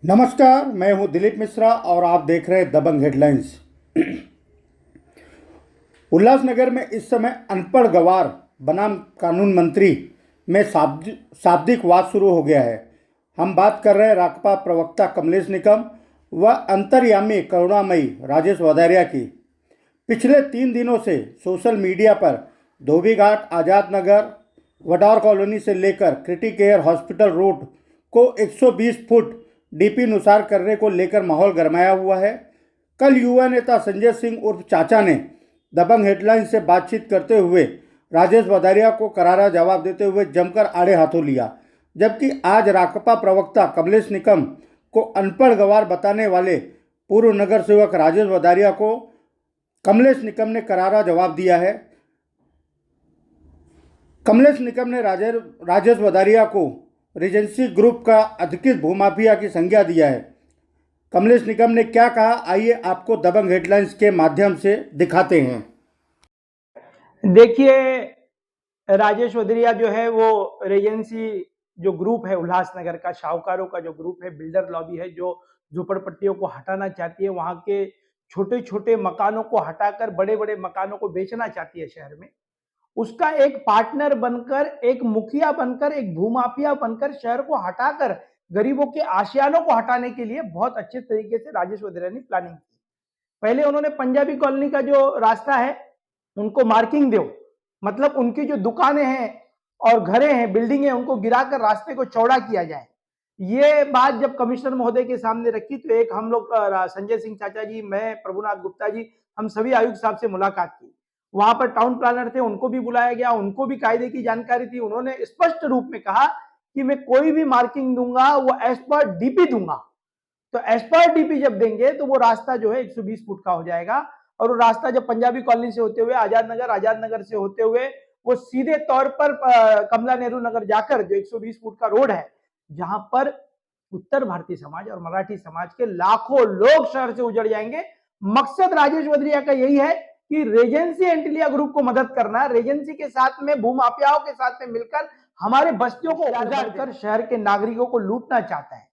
नमस्कार, मैं हूं दिलीप मिश्रा और आप देख रहे हैं दबंग हेडलाइंस। उल्लासनगर में इस समय अनपढ़ गवार बनाम कानून मंत्री में शाब्दिक वाद शुरू हो गया है। हम बात कर रहे हैं राकपा प्रवक्ता कमलेश निकम व अंतर्यामी करुणामयी राजेश वधारिया की। पिछले 3 दिनों से सोशल मीडिया पर धोबीघाट, आज़ाद नगर, वडार कॉलोनी से लेकर क्रिटिक केयर हॉस्पिटल रोड को 120 फुट डीपी नुसार करने को लेकर माहौल गरमाया हुआ है। कल युवा नेता संजय सिंह उर्फ चाचा ने दबंग हेडलाइन से बातचीत करते हुए राजेश वधारिया को करारा जवाब देते हुए जमकर आड़े हाथों लिया, जबकि आज राकपा प्रवक्ता कमलेश निकम को अनपढ़ गवार बताने वाले पूर्व नगर सेवक राजेश वधारिया को कमलेश निकम ने करारा जवाब दिया है। कमलेश निकम ने राजेश वधारिया को रीजेंसी ग्रुप का अधिकृत भूमाफिया की संज्ञा दिया है। कमलेश निकम ने क्या कहा, आइए आपको दबंग हेडलाइंस के माध्यम से दिखाते हैं। देखिए, राजेश वधारिया जो है वो रीजेंसी जो ग्रुप है उल्लासनगर का, शाहूकारों का जो ग्रुप है, बिल्डर लॉबी है जो झोपड़पट्टियों को हटाना चाहती है, वहां के छोटे छोटे मकानों को हटाकर बड़े बड़े मकानों को बेचना चाहती है शहर में। उसका एक पार्टनर बनकर, एक मुखिया बनकर, एक भूमाफिया बनकर शहर को हटाकर गरीबों के आशियानों को हटाने के लिए बहुत अच्छे तरीके से राजेश वधारिया ने प्लानिंग की। पहले उन्होंने पंजाबी कॉलोनी का जो रास्ता है उनको मार्किंग दो, मतलब उनकी जो दुकानें हैं और घरें हैं, बिल्डिंग है, उनको गिराकर रास्ते को चौड़ा किया जाए। ये बात जब कमिश्नर महोदय के सामने रखी तो एक हम लोग संजय सिंह चाचा जी, मैं, प्रभुनाथ गुप्ता जी, हम सभी आयुक्त साहब से मुलाकात की। वहां पर टाउन प्लानर थे, उनको भी बुलाया गया, उनको भी कायदे की जानकारी थी। उन्होंने स्पष्ट रूप में कहा कि मैं कोई भी मार्किंग दूंगा वो एज पर डीपी दूंगा। तो एज पर डीपी जब देंगे तो वो रास्ता जो है 120 फुट का हो जाएगा और वो रास्ता जब पंजाबी कॉलोनी से होते हुए आजाद नगर से होते हुए वो सीधे तौर पर कमला नेहरू नगर जाकर जो 120 फुट का रोड है, जहां पर उत्तर भारतीय समाज और मराठी समाज के लाखों लोग शहर से उजड़ जाएंगे। मकसद राजेश वधारिया का यही है कि रीजेंसी एंटिलिया ग्रुप को मदद करना, रीजेंसी के साथ में भूमाफियाओं के साथ में मिलकर हमारे बस्तियों को उजाड़कर शहर के नागरिकों को लूटना चाहता है।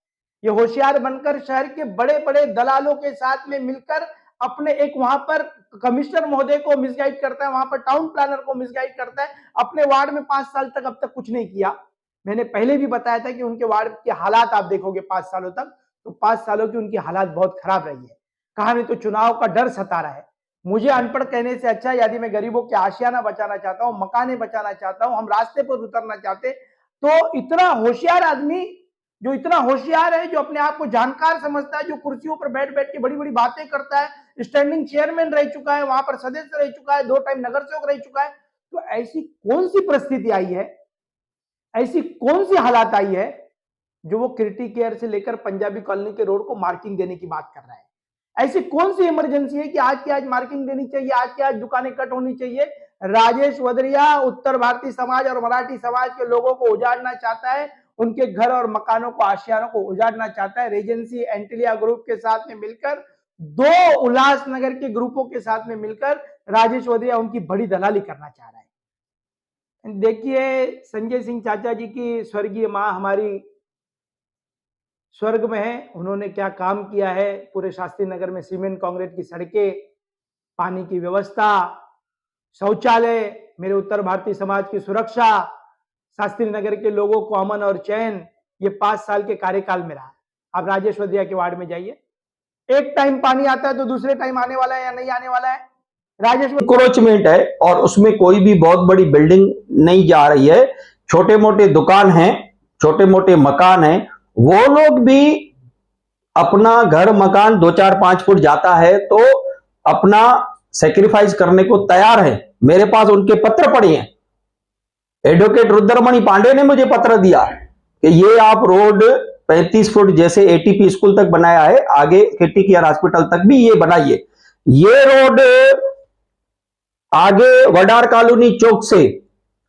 ये होशियार बनकर शहर के बड़े बड़े दलालों के साथ में मिलकर अपने एक वहां पर कमिश्नर महोदय को मिसगाइड करता है, वहां पर टाउन प्लानर को मिसगाइड करता है। अपने वार्ड में 5 साल तक अब तक कुछ नहीं किया। मैंने पहले भी बताया था कि उनके वार्ड के हालात आप देखोगे 5 सालों तक, तो 5 सालों की उनकी हालात बहुत खराब रही है। कहा नहीं तो चुनाव का डर सता रहा है। मुझे अनपढ़ कहने से अच्छा, यदि मैं गरीबों के आशियाना बचाना चाहता हूं, मकाने बचाना चाहता हूं, हम रास्ते पर उतरना चाहते, तो इतना होशियार आदमी जो इतना होशियार है, जो अपने आप को जानकार समझता है, जो कुर्सियों पर बैठ बैठ के बड़ी बड़ी बातें करता है, स्टैंडिंग चेयरमैन रह चुका है, वहां पर सदस्य रह चुका है, 2 टाइम नगर सेवक रह चुका है, तो ऐसी कौन सी परिस्थिति आई है, ऐसी कौन सी हालात आई है जो वो क्रिटिक केयर से लेकर पंजाबी कॉलोनी के रोड को मार्किंग देने की बात कर रहा है? ऐसी कौन सी इमरजेंसी है कि आज की आज मार्किंग देनी चाहिए, आज की आज दुकानें कट होनी चाहिए? राजेश वधारिया उत्तर भारतीय समाज और मराठी समाज के लोगों को उजाड़ना चाहता है, उनके घर और मकानों को, आशियानों को उजाड़ना चाहता है। रीजेंसी एंटिलिया ग्रुप के साथ में मिलकर, 2 उल्लासनगर के ग्रुपों के साथ में मिलकर राजेश वधारिया उनकी बड़ी दलाली करना चाह रहा है। देखिए, संजय सिंह चाचा जी की स्वर्गीय मां हमारी स्वर्ग में है, उन्होंने क्या काम किया है पूरे शास्त्री नगर में। सीमेंट कांक्रीट की सड़कें, पानी की व्यवस्था, शौचालय, मेरे उत्तर भारतीय समाज की सुरक्षा, शास्त्री नगर के लोगों को अमन और चैन, ये 5 साल के कार्यकाल में रहा। आप राजेश वधारिया के वार्ड में जाइए, एक टाइम पानी आता है तो दूसरे टाइम आने वाला है या नहीं आने वाला है? राजेश इंक्रोचमेंट है और उसमें कोई भी बहुत बड़ी बिल्डिंग नहीं जा रही है। छोटे मोटे दुकान हैं, छोटे मोटे मकान हैं, वो लोग भी अपना घर मकान 2-4-5 फुट जाता है तो अपना सेक्रीफाइस करने को तैयार है। मेरे पास उनके पत्र पड़े हैं। एडवोकेट रुद्रमणि पांडे ने मुझे पत्र दिया कि ये आप रोड 35 फुट जैसे एटीपी स्कूल तक बनाया है, आगे क्रिटिक केयर हॉस्पिटल तक भी ये बनाइए। ये रोड आगे वडार कॉलोनी चौक से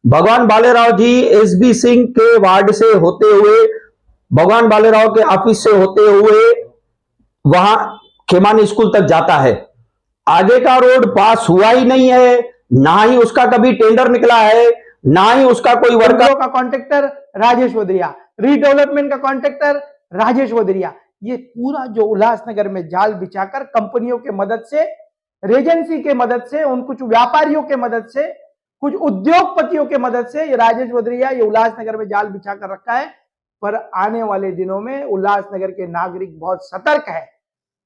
भगवान बालेराव जी एसबी सिंह के वार्ड से होते हुए, भगवान बालेराव के ऑफिस से होते हुए वहां खेमानी स्कूल तक जाता है। आगे का रोड पास हुआ ही नहीं है, ना ही उसका कभी टेंडर निकला है, ना ही उसका कोई वर्कर का कॉन्ट्रैक्टर राजेश वधारिया, रीडेवलपमेंट का कॉन्ट्रैक्टर राजेश वधारिया। ये पूरा जो उल्लासनगर में जाल बिछाकर कंपनियों के मदद से, रेजेंसी के मदद से, उन कुछ व्यापारियों के मदद से, कुछ उद्योगपतियों के मदद से ये राजेश भदौरिया ये उल्लासनगर में जाल बिछा कर रखा है। पर आने वाले दिनों में उल्लासनगर के नागरिक बहुत सतर्क है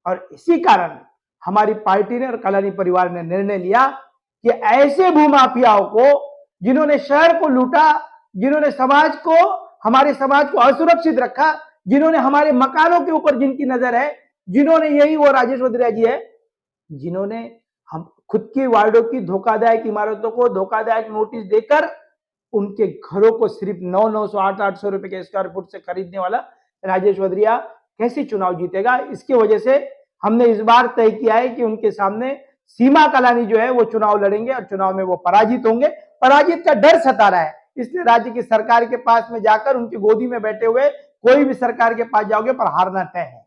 और इसी कारण हमारी पार्टी ने और कलानी परिवार ने निर्णय लिया कि ऐसे भूमाफियाओं को, जिन्होंने शहर को लूटा, जिन्होंने हमारे समाज को असुरक्षित रखा, जिन्होंने हमारे मकानों के ऊपर जिनकी नजर है, जिन्होंने, यही वो राजेश भदौरिया जी है जिन्होंने हम खुद की वार्डों की धोखादायक इमारतों को धोखादायक नोटिस देकर उनके घरों को सिर्फ 900, 800 रुपए के स्क्वायर फुट से खरीदने वाला राजेश भदौरिया कैसे चुनाव जीतेगा। इसकी वजह से हमने इस बार तय किया है कि उनके सामने सीमा कलानी जो है वो चुनाव लड़ेंगे और चुनाव में वो पराजित होंगे। पराजित का डर सता रहा है, इसलिए राज्य की सरकार के पास में जाकर उनकी गोदी में बैठे हुए कोई भी सरकार के पास जाओगे पर हारना तय है।